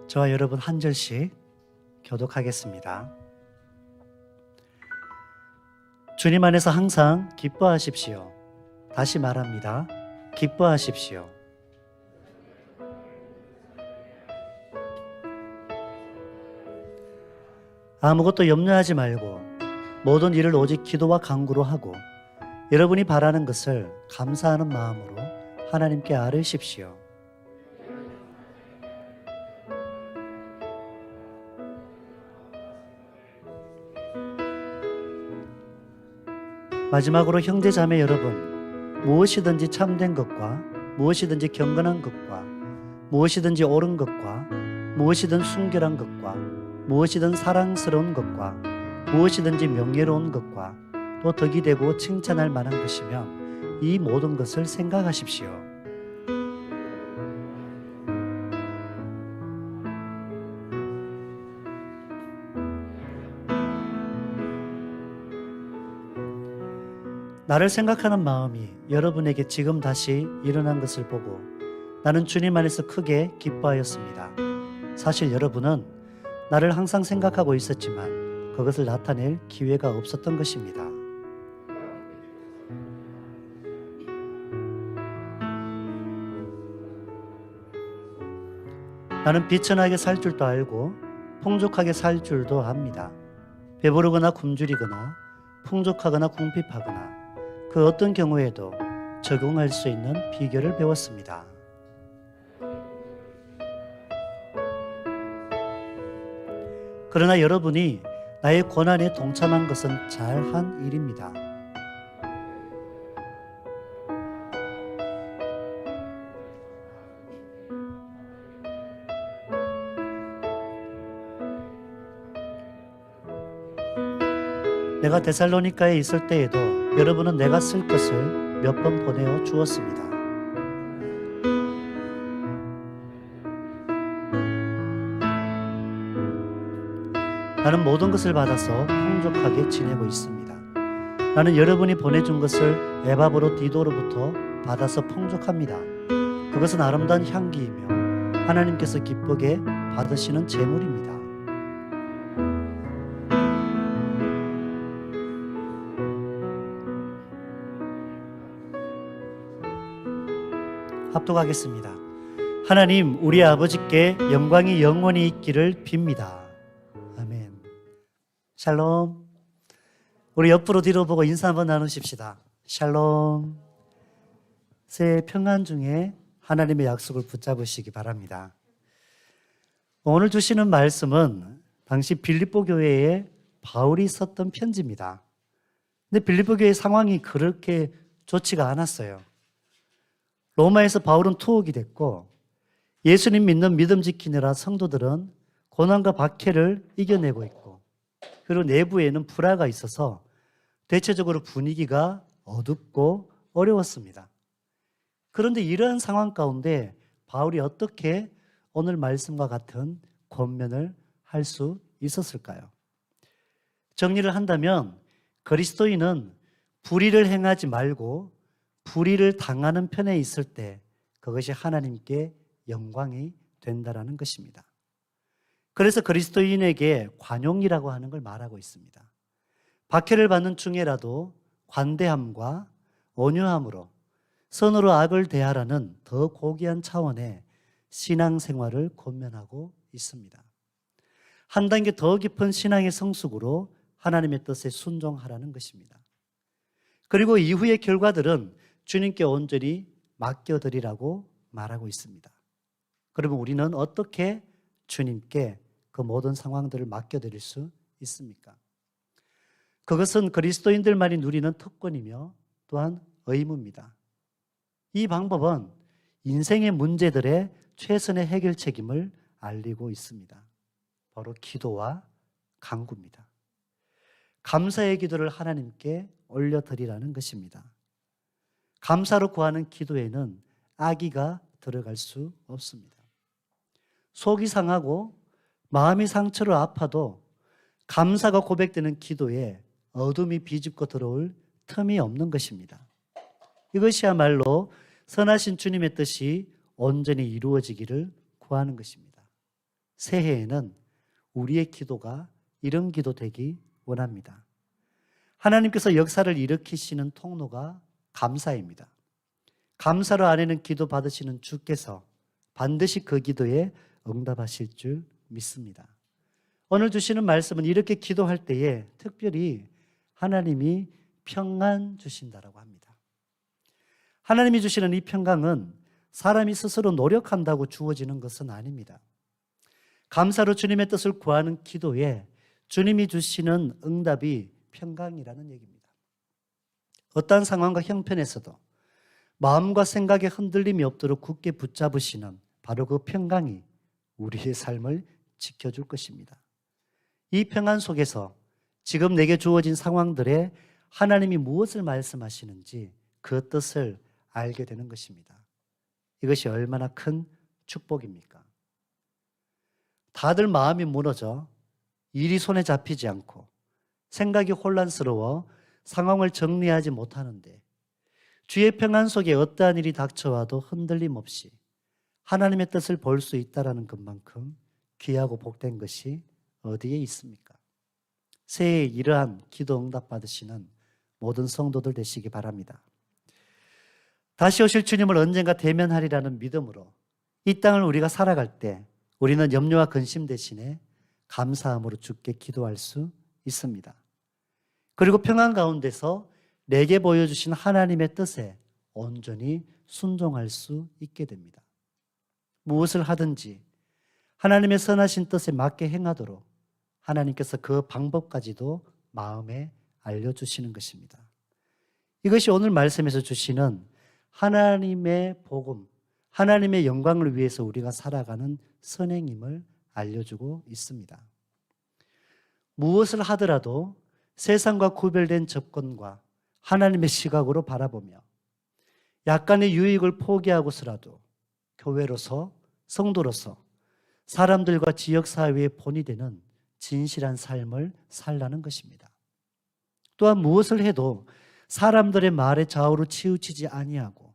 저와 여러분 한 절씩 교독하겠습니다. 주님 안에서 항상 기뻐하십시오. 다시 말합니다. 기뻐하십시오. 아무것도 염려하지 말고 모든 일을 오직 기도와 간구로 하고 여러분이 바라는 것을 감사하는 마음으로 하나님께 아뢰십시오. 마지막으로 형제 자매 여러분, 무엇이든지 참된 것과 무엇이든지 경건한 것과 무엇이든지 옳은 것과 무엇이든 순결한 것과 무엇이든 사랑스러운 것과 무엇이든지 명예로운 것과 또 덕이 되고 칭찬할 만한 것이면 이 모든 것을 생각하십시오. 나를 생각하는 마음이 여러분에게 지금 다시 일어난 것을 보고 나는 주님 안에서 크게 기뻐하였습니다. 사실 여러분은 나를 항상 생각하고 있었지만 그것을 나타낼 기회가 없었던 것입니다. 나는 비천하게 살 줄도 알고 풍족하게 살 줄도 압니다. 배부르거나 굶주리거나 풍족하거나 궁핍하거나 그 어떤 경우에도 적응할 수 있는 비결을 배웠습니다. 그러나 여러분이 나의 고난에 동참한 것은 잘한 일입니다. 내가 데살로니가에 있을 때에도 여러분은 내가 쓸 것을 몇 번 보내어 주었습니다. 나는 모든 것을 받아서 풍족하게 지내고 있습니다. 나는 여러분이 보내준 것을 에바브로디도로부터 받아서 풍족합니다. 그것은 아름다운 향기이며 하나님께서 기쁘게 받으시는 제물입니다. 합독하겠습니다. 하나님, 우리 아버지께 영광이 영원히 있기를 빕니다. 아멘. 샬롬. 우리 옆으로 뒤로 보고 인사 한번 나누십시다. 샬롬. 새해 평안 중에 하나님의 약속을 붙잡으시기 바랍니다. 오늘 주시는 말씀은 당시 빌립보 교회에 바울이 썼던 편지입니다. 근데 빌립보 교회 상황이 그렇게 좋지가 않았어요. 로마에서 바울은 투옥이 됐고 예수님 믿는 믿음 지키느라 성도들은 고난과 박해를 이겨내고 있고 그리고 내부에는 불화가 있어서 대체적으로 분위기가 어둡고 어려웠습니다. 그런데 이러한 상황 가운데 바울이 어떻게 오늘 말씀과 같은 권면을 할 수 있었을까요? 정리를 한다면 그리스도인은 불의를 행하지 말고 불의를 당하는 편에 있을 때 그것이 하나님께 영광이 된다라는 것입니다. 그래서 그리스도인에게 관용이라고 하는 걸 말하고 있습니다. 박해를 받는 중에라도 관대함과 온유함으로 선으로 악을 대하라는 더 고귀한 차원의 신앙생활을 권면하고 있습니다. 한 단계 더 깊은 신앙의 성숙으로 하나님의 뜻에 순종하라는 것입니다. 그리고 이후의 결과들은 주님께 온전히 맡겨드리라고 말하고 있습니다. 그러면 우리는 어떻게 주님께 그 모든 상황들을 맡겨드릴 수 있습니까? 그것은 그리스도인들만이 누리는 특권이며 또한 의무입니다. 이 방법은 인생의 문제들의 최선의 해결 책임을 알리고 있습니다. 바로 기도와 간구입니다. 감사의 기도를 하나님께 올려드리라는 것입니다. 감사로 구하는 기도에는 악의가 들어갈 수 없습니다. 속이 상하고 마음이 상처로 아파도 감사가 고백되는 기도에 어둠이 비집고 들어올 틈이 없는 것입니다. 이것이야말로 선하신 주님의 뜻이 온전히 이루어지기를 구하는 것입니다. 새해에는 우리의 기도가 이런 기도 되기 원합니다. 하나님께서 역사를 일으키시는 통로가 감사입니다. 감사로 안에는 기도 받으시는 주께서 반드시 그 기도에 응답하실 줄 믿습니다. 오늘 주시는 말씀은 이렇게 기도할 때에 특별히 하나님이 평안 주신다라고 합니다. 하나님이 주시는 이 평강은 사람이 스스로 노력한다고 주어지는 것은 아닙니다. 감사로 주님의 뜻을 구하는 기도에 주님이 주시는 응답이 평강이라는 얘기입니다. 어떠한 상황과 형편에서도 마음과 생각에 흔들림이 없도록 굳게 붙잡으시는 바로 그 평강이 우리의 삶을 지켜줄 것입니다. 이 평안 속에서 지금 내게 주어진 상황들에 하나님이 무엇을 말씀하시는지 그 뜻을 알게 되는 것입니다. 이것이 얼마나 큰 축복입니까? 다들 마음이 무너져 일이 손에 잡히지 않고 생각이 혼란스러워 상황을 정리하지 못하는데 주의 평안 속에 어떠한 일이 닥쳐와도 흔들림 없이 하나님의 뜻을 볼 수 있다는 것만큼 귀하고 복된 것이 어디에 있습니까? 새해에 이러한 기도 응답 받으시는 모든 성도들 되시기 바랍니다. 다시 오실 주님을 언젠가 대면하리라는 믿음으로 이 땅을 우리가 살아갈 때 우리는 염려와 근심 대신에 감사함으로 주께 기도할 수 있습니다. 그리고 평안 가운데서 내게 보여주신 하나님의 뜻에 온전히 순종할 수 있게 됩니다. 무엇을 하든지 하나님의 선하신 뜻에 맞게 행하도록 하나님께서 그 방법까지도 마음에 알려주시는 것입니다. 이것이 오늘 말씀에서 주시는 하나님의 복음, 하나님의 영광을 위해서 우리가 살아가는 선행임을 알려주고 있습니다. 무엇을 하더라도 세상과 구별된 접근과 하나님의 시각으로 바라보며 약간의 유익을 포기하고서라도 교회로서, 성도로서 사람들과 지역사회의 본이 되는 진실한 삶을 살라는 것입니다. 또한 무엇을 해도 사람들의 말에 좌우로 치우치지 아니하고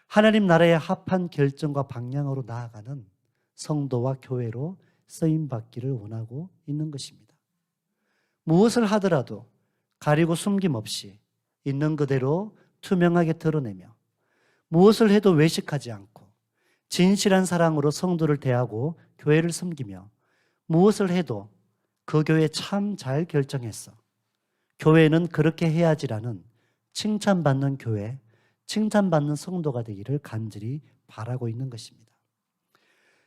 하나님 나라에 합한 결정과 방향으로 나아가는 성도와 교회로 쓰임받기를 원하고 있는 것입니다. 무엇을 하더라도 가리고 숨김없이 있는 그대로 투명하게 드러내며 무엇을 해도 외식하지 않고 진실한 사랑으로 성도를 대하고 교회를 섬기며 무엇을 해도 그 교회 참 잘 결정했어. 교회는 그렇게 해야지라는 칭찬받는 교회, 칭찬받는 성도가 되기를 간절히 바라고 있는 것입니다.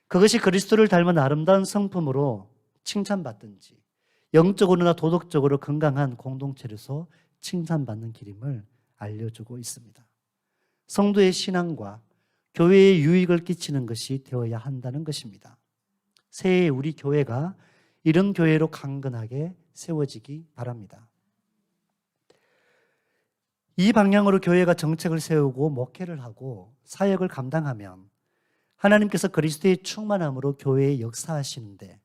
그것이 그리스도를 닮은 아름다운 성품으로 칭찬받든지 영적으로나 도덕적으로 건강한 공동체로서 칭찬받는 길임을 알려주고 있습니다. 성도의 신앙과 교회에 유익을 끼치는 것이 되어야 한다는 것입니다. 새해 우리 교회가 이런 교회로 강건하게 세워지기 바랍니다. 이 방향으로 교회가 정책을 세우고 목회를 하고 사역을 감당하면 하나님께서 그리스도의 충만함으로 교회에 역사하시는데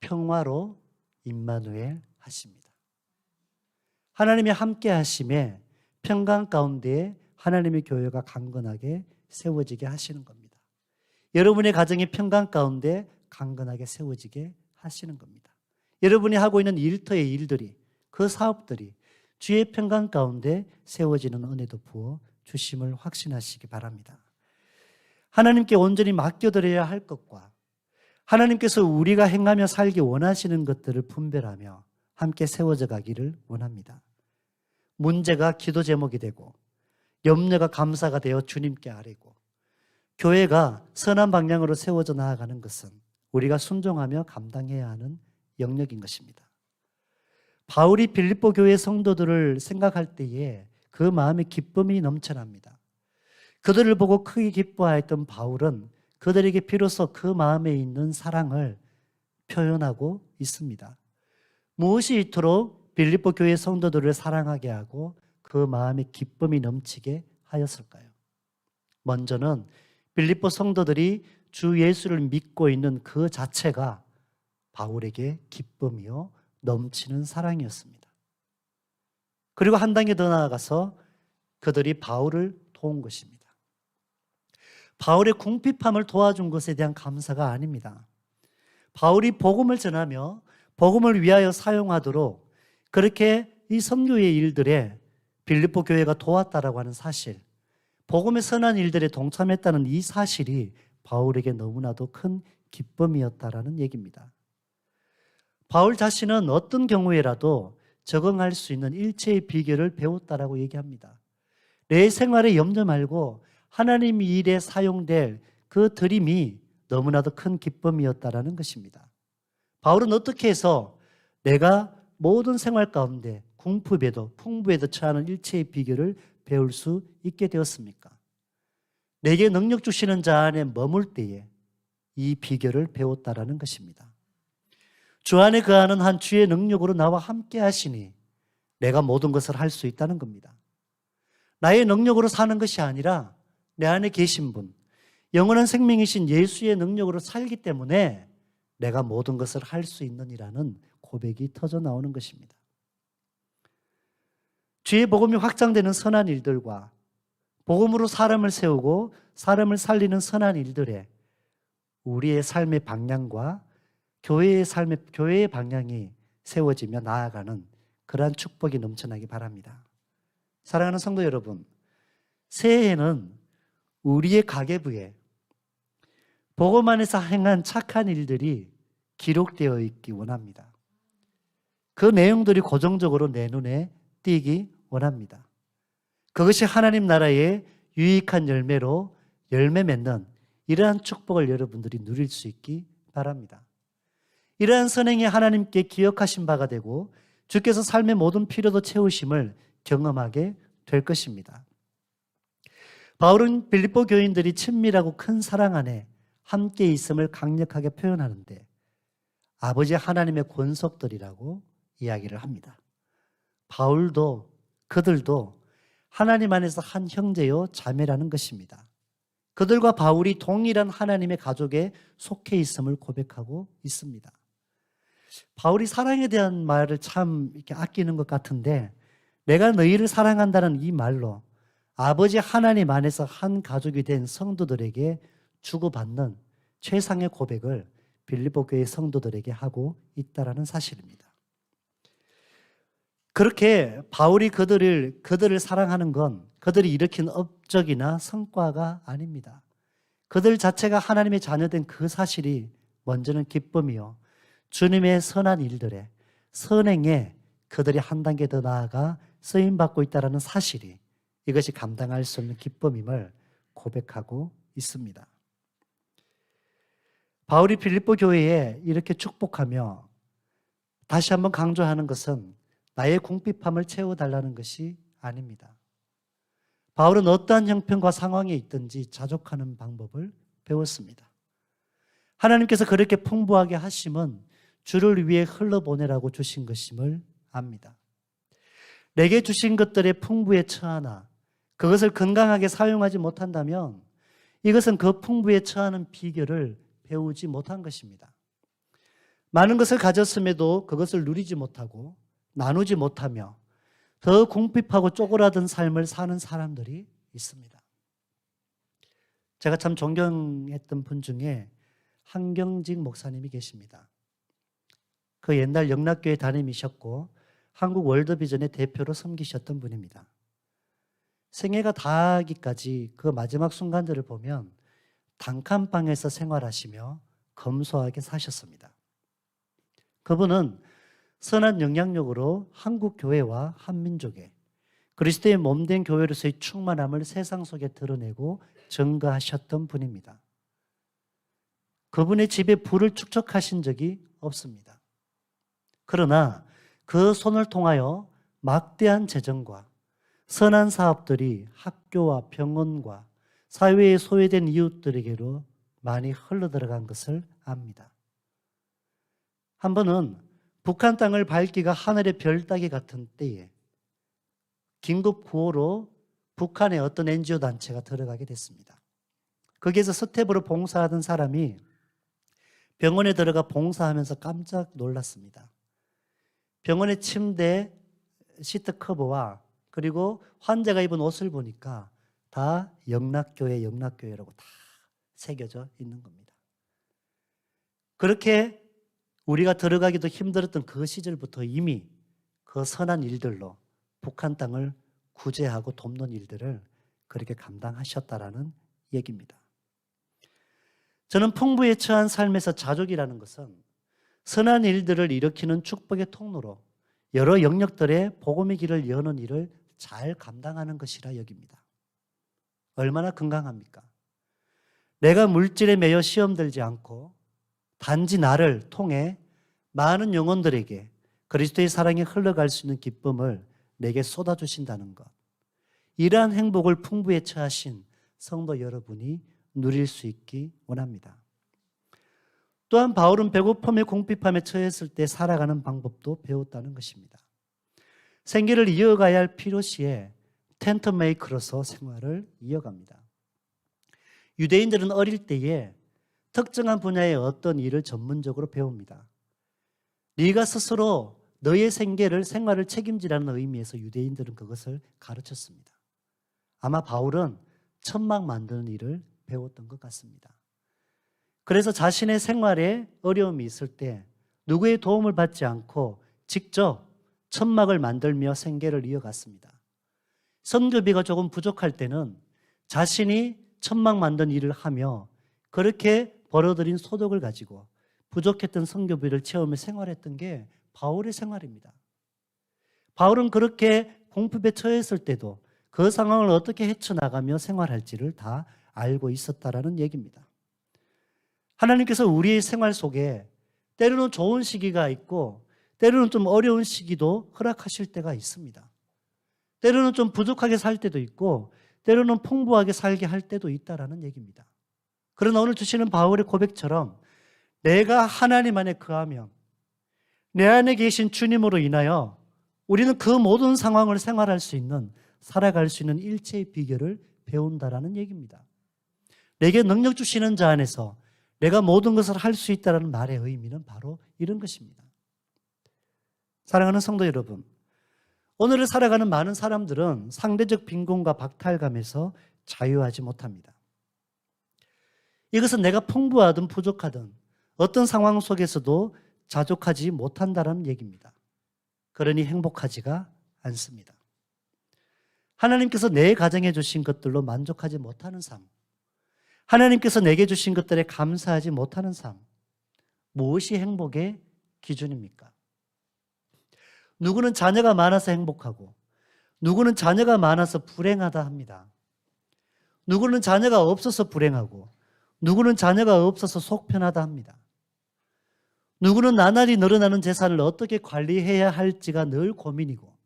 평화로 임마누엘 하십니다. 하나님의 함께 하심에 평강 가운데 하나님의 교회가 강건하게 세워지게 하시는 겁니다. 여러분의 가정이 평강 가운데 강건하게 세워지게 하시는 겁니다. 여러분이 하고 있는 일터의 일들이, 그 사업들이 주의 평강 가운데 세워지는 은혜도 부어 주심을 확신하시기 바랍니다. 하나님께 온전히 맡겨드려야 할 것과 하나님께서 우리가 행하며 살기 원하시는 것들을 분별하며 함께 세워져 가기를 원합니다. 문제가 기도 제목이 되고 염려가 감사가 되어 주님께 아뢰고 교회가 선한 방향으로 세워져 나아가는 것은 우리가 순종하며 감당해야 하는 영역인 것입니다. 바울이 빌립보 교회 성도들을 생각할 때에 그 마음에 기쁨이 넘쳐납니다. 그들을 보고 크게 기뻐하였던 바울은 그들에게 비로소 그 마음에 있는 사랑을 표현하고 있습니다. 무엇이 이토록 빌립보 교회 성도들을 사랑하게 하고 그 마음에 기쁨이 넘치게 하였을까요? 먼저는 빌립보 성도들이 주 예수를 믿고 있는 그 자체가 바울에게 기쁨이요 넘치는 사랑이었습니다. 그리고 한 단계 더 나아가서 그들이 바울을 도운 것입니다. 바울의 궁핍함을 도와준 것에 대한 감사가 아닙니다. 바울이 복음을 전하며 복음을 위하여 사용하도록 그렇게 이 선교의 일들에 빌립보 교회가 도왔다라고 하는 사실, 복음의 선한 일들에 동참했다는 이 사실이 바울에게 너무나도 큰 기쁨이었다라는 얘기입니다. 바울 자신은 어떤 경우에라도 적응할 수 있는 일체의 비결을 배웠다라고 얘기합니다. 내 생활에 염려 말고 하나님 일에 사용될 그 드림이 너무나도 큰 기쁨이었다라는 것입니다. 바울은 어떻게 해서 내가 모든 생활 가운데 궁핍에도 풍부에도 처하는 일체의 비결을 배울 수 있게 되었습니까? 내게 능력 주시는 자 안에 머물 때에 이 비결을 배웠다라는 것입니다. 주 안에 거하는 한 주의 능력으로 나와 함께 하시니 내가 모든 것을 할 수 있다는 겁니다. 나의 능력으로 사는 것이 아니라 내 안에 계신 분, 영원한 생명이신 예수의 능력으로 살기 때문에 내가 모든 것을 할 수 있느니라는 고백이 터져 나오는 것입니다. 주의 복음이 확장되는 선한 일들과 복음으로 사람을 세우고 사람을 살리는 선한 일들에 우리의 삶의 방향과 교회의 방향이 세워지며 나아가는 그러한 축복이 넘쳐나기 바랍니다. 사랑하는 성도 여러분, 새해에는 우리의 가계부에 복음 안에서 행한 착한 일들이 기록되어 있기 원합니다. 그 내용들이 고정적으로 내 눈에 띄기 원합니다. 그것이 하나님 나라의 유익한 열매로 열매 맺는 이러한 축복을 여러분들이 누릴 수 있기 바랍니다. 이러한 선행이 하나님께 기억하신 바가 되고 주께서 삶의 모든 필요도 채우심을 경험하게 될 것입니다. 바울은 빌립보 교인들이 친밀하고 큰 사랑 안에 함께 있음을 강력하게 표현하는데 아버지 하나님의 권속들이라고 이야기를 합니다. 바울도 그들도 하나님 안에서 한 형제요 자매라는 것입니다. 그들과 바울이 동일한 하나님의 가족에 속해 있음을 고백하고 있습니다. 바울이 사랑에 대한 말을 참 이렇게 아끼는 것 같은데 내가 너희를 사랑한다는 이 말로 아버지 하나님 안에서 한 가족이 된 성도들에게 주고받는 최상의 고백을 빌립보 교회 성도들에게 하고 있다라는 사실입니다. 그렇게 바울이 그들을 사랑하는 건 그들이 일으킨 업적이나 성과가 아닙니다. 그들 자체가 하나님의 자녀된 그 사실이 먼저는 기쁨이요. 주님의 선한 일들에 선행에 그들이 한 단계 더 나아가 쓰임받고 있다는 사실이 이것이 감당할 수 없는 기쁨임을 고백하고 있습니다. 바울이 빌립보 교회에 이렇게 축복하며 다시 한번 강조하는 것은 나의 궁핍함을 채워달라는 것이 아닙니다. 바울은 어떠한 형편과 상황에 있든지 자족하는 방법을 배웠습니다. 하나님께서 그렇게 풍부하게 하심은 주를 위해 흘러보내라고 주신 것임을 압니다. 내게 주신 것들의 풍부에 처하나 그것을 건강하게 사용하지 못한다면 이것은 그 풍부에 처하는 비결을 배우지 못한 것입니다. 많은 것을 가졌음에도 그것을 누리지 못하고 나누지 못하며 더 궁핍하고 쪼그라든 삶을 사는 사람들이 있습니다. 제가 참 존경했던 분 중에 한경직 목사님이 계십니다. 그 옛날 영락교회 담임이셨고 한국 월드비전의 대표로 섬기셨던 분입니다. 생애가 다하기까지 그 마지막 순간들을 보면 단칸방에서 생활하시며 검소하게 사셨습니다. 그분은 선한 영향력으로 한국 교회와 한민족에 그리스도의 몸된 교회로서의 충만함을 세상 속에 드러내고 증거하셨던 분입니다. 그분의 집에 불을 축적하신 적이 없습니다. 그러나 그 손을 통하여 막대한 재정과 선한 사업들이 학교와 병원과 사회에 소외된 이웃들에게로 많이 흘러들어간 것을 압니다. 한 번은 북한 땅을 밟기가 하늘의 별 따기 같은 때에 긴급 구호로 북한의 어떤 NGO 단체가 들어가게 됐습니다. 거기에서 스텝으로 봉사하던 사람이 병원에 들어가 봉사하면서 깜짝 놀랐습니다. 병원의 침대 시트 커버와 그리고 환자가 입은 옷을 보니까 다 영락교회라고 다 새겨져 있는 겁니다. 그렇게 우리가 들어가기도 힘들었던 그 시절부터 이미 그 선한 일들로 북한 땅을 구제하고 돕는 일들을 그렇게 감당하셨다라는 얘기입니다. 저는 풍부에 처한 삶에서 자족이라는 것은 선한 일들을 일으키는 축복의 통로로 여러 영역들의 복음의 길을 여는 일을 잘 감당하는 것이라 여깁니다. 얼마나 건강합니까? 내가 물질에 매여 시험 들지 않고 단지 나를 통해 많은 영혼들에게 그리스도의 사랑이 흘러갈 수 있는 기쁨을 내게 쏟아주신다는 것. 이러한 행복을 풍부에 처하신 성도 여러분이 누릴 수 있기 원합니다. 또한 바울은 배고픔에 궁핍함에 처했을 때 살아가는 방법도 배웠다는 것입니다. 생계를 이어가야 할 필요시에 텐트 메이커로서 생활을 이어갑니다. 유대인들은 어릴 때에 특정한 분야의 어떤 일을 전문적으로 배웁니다. 네가 스스로 너의 생활을 책임지라는 의미에서 유대인들은 그것을 가르쳤습니다. 아마 바울은 천막 만드는 일을 배웠던 것 같습니다. 그래서 자신의 생활에 어려움이 있을 때 누구의 도움을 받지 않고 직접 천막을 만들며 생계를 이어갔습니다. 선교비가 조금 부족할 때는 자신이 천막 만든 일을 하며 그렇게 벌어들인 소득을 가지고 부족했던 선교비를 채우며 생활했던 게 바울의 생활입니다. 바울은 그렇게 궁핍에 처했을 때도 그 상황을 어떻게 헤쳐나가며 생활할지를 다 알고 있었다라는 얘기입니다. 하나님께서 우리의 생활 속에 때로는 좋은 시기가 있고 때로는 좀 어려운 시기도 허락하실 때가 있습니다. 때로는 좀 부족하게 살 때도 있고 때로는 풍부하게 살게 할 때도 있다라는 얘기입니다. 그러나 오늘 주시는 바울의 고백처럼 내가 하나님 안에 거하면 내 안에 계신 주님으로 인하여 우리는 그 모든 상황을 생활할 수 있는, 살아갈 수 있는 일체의 비결을 배운다라는 얘기입니다. 내게 능력 주시는 자 안에서 내가 모든 것을 할 수 있다는 말의 의미는 바로 이런 것입니다. 사랑하는 성도 여러분, 오늘을 살아가는 많은 사람들은 상대적 빈곤과 박탈감에서 자유하지 못합니다. 이것은 내가 풍부하든 부족하든 어떤 상황 속에서도 자족하지 못한다는 얘기입니다. 그러니 행복하지가 않습니다. 하나님께서 내 가정에 주신 것들로 만족하지 못하는 삶, 하나님께서 내게 주신 것들에 감사하지 못하는 삶, 무엇이 행복의 기준입니까? 누구는 자녀가 많아서 행복하고 누구는 자녀가 많아서 불행하다 합니다. 누구는 자녀가 없어서 불행하고 누구는 자녀가 없어서 속편하다 합니다. 누구는 나날이 늘어나는 재산을 어떻게 관리해야 할지가 늘 고민이고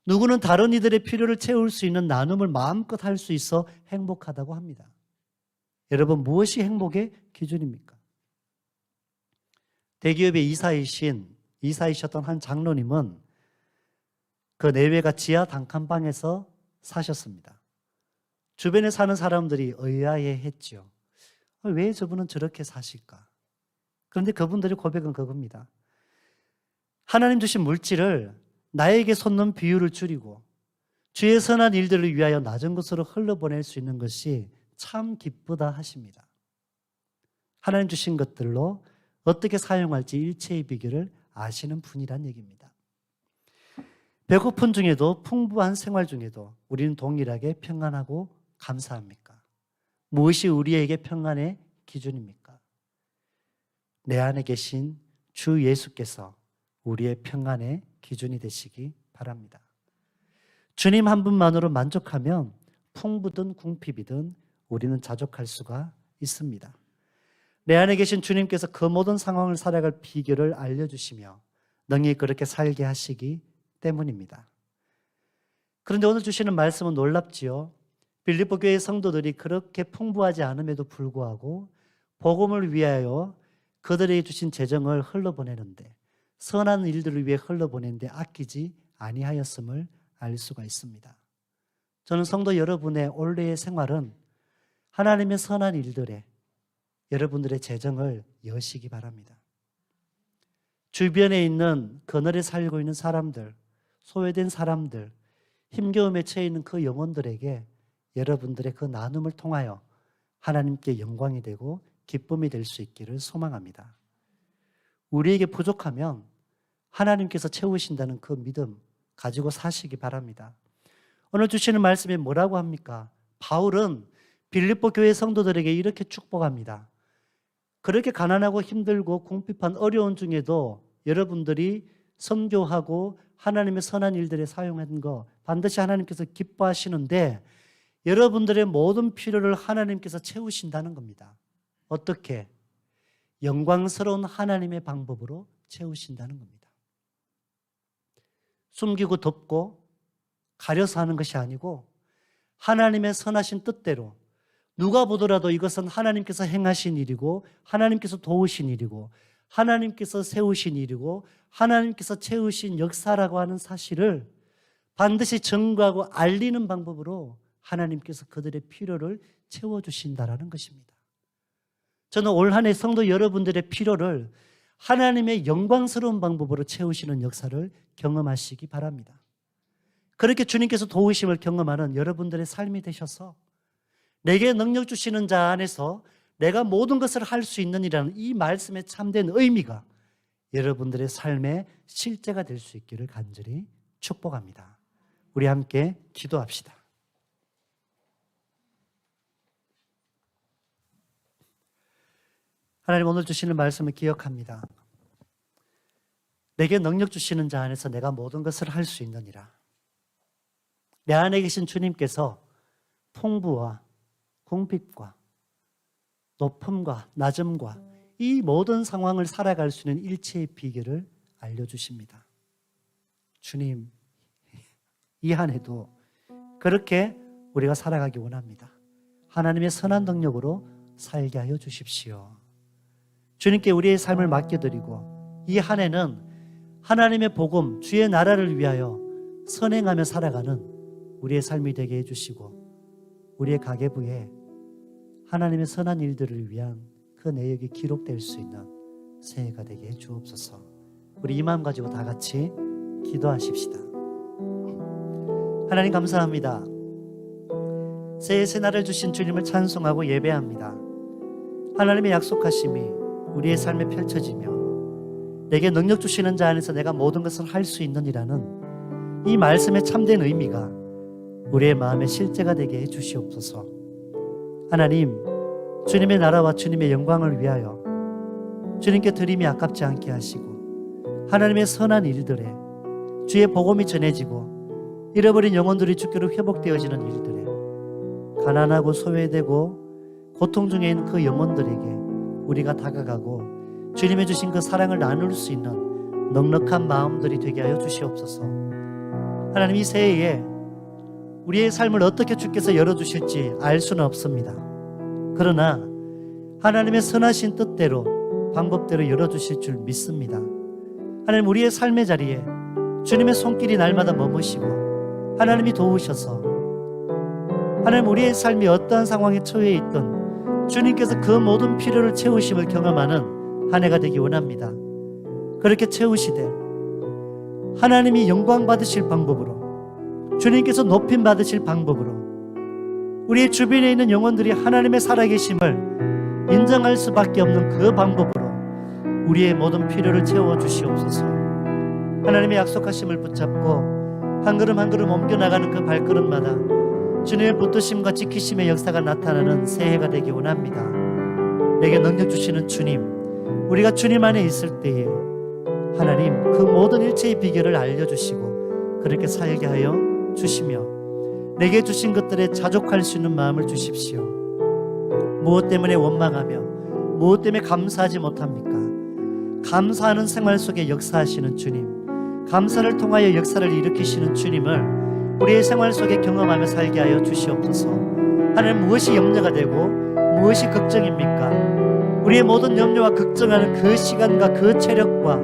누구는 다른 이들의 필요를 채울 수 있는 나눔을 마음껏 할 수 있어 행복하다고 합니다. 여러분, 무엇이 행복의 기준입니까? 대기업의 이사이셨던 한 장로님은 그 내외가 지하 단칸방에서 사셨습니다. 주변에 사는 사람들이 의아해했죠. 왜 저분은 저렇게 사실까? 그런데 그분들의 고백은 그겁니다. 하나님 주신 물질을 나에게 솟는 비율을 줄이고 주의 선한 일들을 위하여 낮은 곳으로 흘러보낼 수 있는 것이 참 기쁘다 하십니다. 하나님 주신 것들로 어떻게 사용할지 일체의 비결을 아시는 분이란 얘기입니다. 배고픈 중에도 풍부한 생활 중에도 우리는 동일하게 평안하고 감사합니까? 무엇이 우리에게 평안의 기준입니까? 내 안에 계신 주 예수께서 우리의 평안의 기준이 되시기 바랍니다. 주님 한 분만으로 만족하면 풍부든 궁핍이든 우리는 자족할 수가 있습니다. 내 안에 계신 주님께서 그 모든 상황을 살아갈 비결을 알려주시며 능히 그렇게 살게 하시기 때문입니다. 그런데 오늘 주시는 말씀은 놀랍지요. 빌립보 교회 성도들이 그렇게 풍부하지 않음에도 불구하고 복음을 위하여 그들에게 주신 재정을 흘러보내는데, 선한 일들을 위해 흘러보내는데 아끼지 아니하였음을 알 수가 있습니다. 저는 성도 여러분의 올해의 생활은 하나님의 선한 일들에 여러분들의 재정을 여시기 바랍니다. 주변에 있는 그늘에 살고 있는 사람들, 소외된 사람들, 힘겨움에 처해 있는 그 영혼들에게 여러분들의 그 나눔을 통하여 하나님께 영광이 되고 기쁨이 될 수 있기를 소망합니다. 우리에게 부족하면 하나님께서 채우신다는 그 믿음 가지고 사시기 바랍니다. 오늘 주시는 말씀이 뭐라고 합니까? 바울은 빌립보 교회 성도들에게 이렇게 축복합니다. 그렇게 가난하고 힘들고 궁핍한 어려운 중에도 여러분들이 선교하고 하나님의 선한 일들에 사용한 거 반드시 하나님께서 기뻐하시는데 여러분들의 모든 필요를 하나님께서 채우신다는 겁니다. 어떻게? 영광스러운 하나님의 방법으로 채우신다는 겁니다. 숨기고 덮고 가려서 하는 것이 아니고 하나님의 선하신 뜻대로 누가 보더라도 이것은 하나님께서 행하신 일이고 하나님께서 도우신 일이고 하나님께서 세우신 일이고 하나님께서 채우신 역사라고 하는 사실을 반드시 증거하고 알리는 방법으로 하나님께서 그들의 필요를 채워주신다라는 것입니다. 저는 올 한 해 성도 여러분들의 필요를 하나님의 영광스러운 방법으로 채우시는 역사를 경험하시기 바랍니다. 그렇게 주님께서 도우심을 경험하는 여러분들의 삶이 되셔서 내게 능력 주시는 자 안에서 내가 모든 것을 할 수 있는 이라는 이 말씀의 참된 의미가 여러분들의 삶의 실제가 될 수 있기를 간절히 축복합니다. 우리 함께 기도합시다. 하나님, 오늘 주시는 말씀을 기억합니다. 내게 능력 주시는 자 안에서 내가 모든 것을 할 수 있느니라. 내 안에 계신 주님께서 풍부와 궁핍과 높음과 낮음과 이 모든 상황을 살아갈 수 있는 일체의 비결을 알려주십니다. 주님, 이 한 해도 그렇게 우리가 살아가기 원합니다. 하나님의 선한 능력으로 살게 하여 주십시오. 주님께 우리의 삶을 맡겨드리고 이 한 해는 하나님의 복음, 주의 나라를 위하여 선행하며 살아가는 우리의 삶이 되게 해주시고 우리의 가계부에 하나님의 선한 일들을 위한 그 내역이 기록될 수 있는 새해가 되게 해주옵소서. 우리 이 마음 가지고 다 같이 기도하십시다. 하나님 감사합니다. 새해 새 날을 주신 주님을 찬송하고 예배합니다. 하나님의 약속하심이 우리의 삶에 펼쳐지며 내게 능력 주시는 자 안에서 내가 모든 것을 할 수 있느니라는 이 말씀의 참된 의미가 우리의 마음의 실제가 되게 해주시옵소서. 하나님, 주님의 나라와 주님의 영광을 위하여 주님께 드림이 아깝지 않게 하시고 하나님의 선한 일들에 주의 복음이 전해지고 잃어버린 영혼들이 주께로 회복되어지는 일들에 가난하고 소외되고 고통 중에 있는 그 영혼들에게 우리가 다가가고 주님의 주신 그 사랑을 나눌 수 있는 넉넉한 마음들이 되게 하여 주시옵소서. 하나님, 이 새해에 우리의 삶을 어떻게 주께서 열어주실지 알 수는 없습니다. 그러나 하나님의 선하신 뜻대로 방법대로 열어주실 줄 믿습니다. 하나님, 우리의 삶의 자리에 주님의 손길이 날마다 머무시고 하나님이 도우셔서 하나님, 우리의 삶이 어떠한 상황에 처해 있든 주님께서 그 모든 필요를 채우심을 경험하는 한 해가 되기 원합니다. 그렇게 채우시되 하나님이 영광 받으실 방법으로 주님께서 높임 받으실 방법으로 우리의 주변에 있는 영혼들이 하나님의 살아계심을 인정할 수밖에 없는 그 방법으로 우리의 모든 필요를 채워주시옵소서. 하나님의 약속하심을 붙잡고 한 걸음 한 걸음 옮겨나가는 그 발걸음마다 주님의 붙드심과 지키심의 역사가 나타나는 새해가 되기 원합니다. 내게 능력 주시는 주님, 우리가 주님 안에 있을 때에 하나님 그 모든 일체의 비결을 알려주시고 그렇게 살게 하여 주시며 내게 주신 것들에 자족할 수 있는 마음을 주십시오. 무엇 때문에 원망하며 무엇 때문에 감사하지 못합니까? 감사하는 생활 속에 역사하시는 주님, 감사를 통하여 역사를 일으키시는 주님을 우리의 생활 속에 경험하며 살게 하여 주시옵소서. 하나님, 무엇이 염려가 되고 무엇이 걱정입니까? 우리의 모든 염려와 걱정하는 그 시간과 그 체력과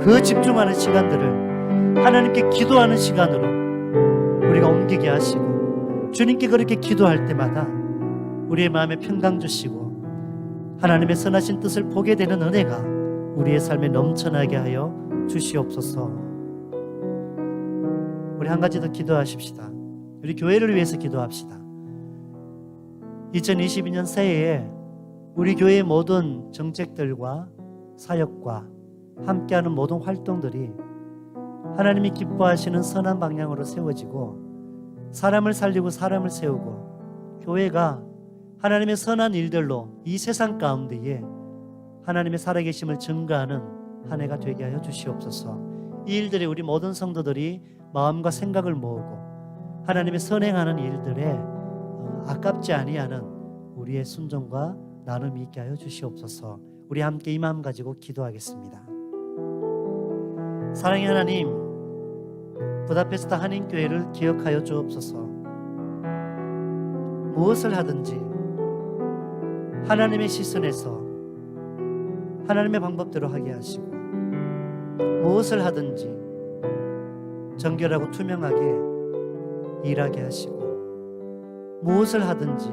그 집중하는 시간들을 하나님께 기도하는 시간으로 우리가 옮기게 하시고 주님께 그렇게 기도할 때마다 우리의 마음에 평강 주시고 하나님의 선하신 뜻을 보게 되는 은혜가 우리의 삶에 넘쳐나게 하여 주시옵소서. 우리 한 가지 더 기도하십시다. 우리 교회를 위해서 기도합시다. 2022년 새해에 우리 교회의 모든 정책들과 사역과 함께하는 모든 활동들이 하나님이 기뻐하시는 선한 방향으로 세워지고, 사람을 살리고 사람을 세우고, 교회가 하나님의 선한 일들로 이 세상 가운데에 하나님의 살아계심을 증거하는 한 해가 되게 하여 주시옵소서. 이 일들에 우리 모든 성도들이 마음과 생각을 모으고 하나님의 선행하는 일들에 아깝지 아니하는 우리의 순종과 나눔이 있게 하여 주시옵소서. 우리 함께 이 마음 가지고 기도하겠습니다. 사랑의 하나님, 부다페스트 한인교회를 기억하여 주옵소서. 무엇을 하든지 하나님의 시선에서 하나님의 방법대로 하게 하시고, 무엇을 하든지 정결하고 투명하게 일하게 하시고, 무엇을 하든지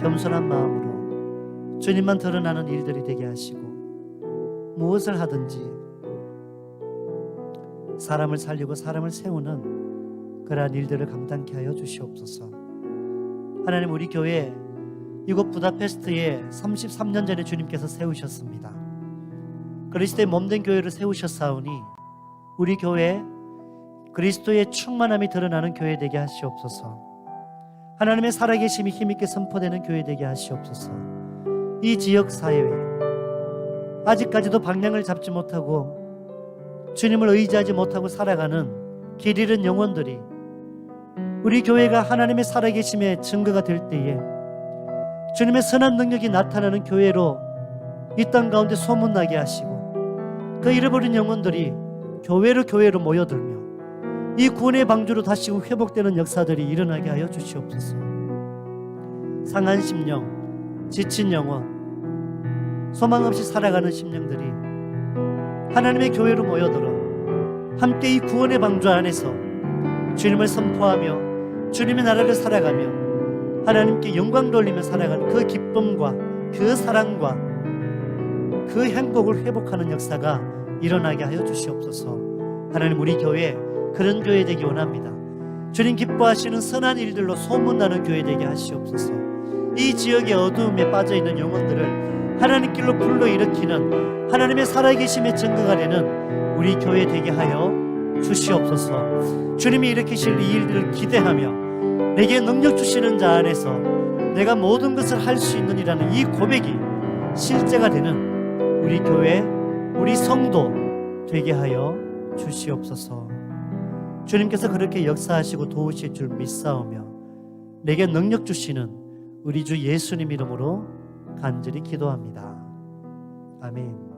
겸손한 마음으로 주님만 드러나는 일들이 되게 하시고, 무엇을 하든지 사람을 살리고 사람을 세우는 그러한 일들을 감당케 하여 주시옵소서. 하나님, 우리 교회 이곳 부다페스트에 33년 전에 주님께서 세우셨습니다. 그리스도의 몸된 교회를 세우셨사오니 우리 교회 그리스도의 충만함이 드러나는 교회 되게 하시옵소서. 하나님의 살아계심이 힘있게 선포되는 교회 되게 하시옵소서. 이 지역 사회에 아직까지도 방향을 잡지 못하고 주님을 의지하지 못하고 살아가는 길 잃은 영혼들이 우리 교회가 하나님의 살아계심의 증거가 될 때에 주님의 선한 능력이 나타나는 교회로 이 땅 가운데 소문나게 하시고, 그 잃어버린 영혼들이 교회로 모여들며 이 구원의 방주로 다시 회복되는 역사들이 일어나게 하여 주시옵소서. 상한 심령, 지친 영혼, 소망 없이 살아가는 심령들이 하나님의 교회로 모여들어 함께 이 구원의 방주 안에서 주님을 선포하며 주님의 나라를 살아가며 하나님께 영광 돌리며 살아가는 그 기쁨과 그 사랑과 그 행복을 회복하는 역사가 일어나게 하여 주시옵소서. 하나님, 우리 교회 그런 교회 되기 원합니다. 주님 기뻐하시는 선한 일들로 소문나는 교회 되게 하시옵소서. 이 지역의 어두움에 빠져있는 영혼들을 하나님 길로 불러일으키는 하나님의 살아계심의 증거가 되는 우리 교회 되게 하여 주시옵소서. 주님이 일으키실 이 일들을 기대하며 내게 능력 주시는 자 안에서 내가 모든 것을 할 수 있느니라는 이 고백이 실제가 되는 우리 교회, 우리 성도 되게 하여 주시옵소서. 주님께서 그렇게 역사하시고 도우실 줄 믿사오며 내게 능력 주시는 우리 주 예수님 이름으로 간절히 기도합니다. 아멘.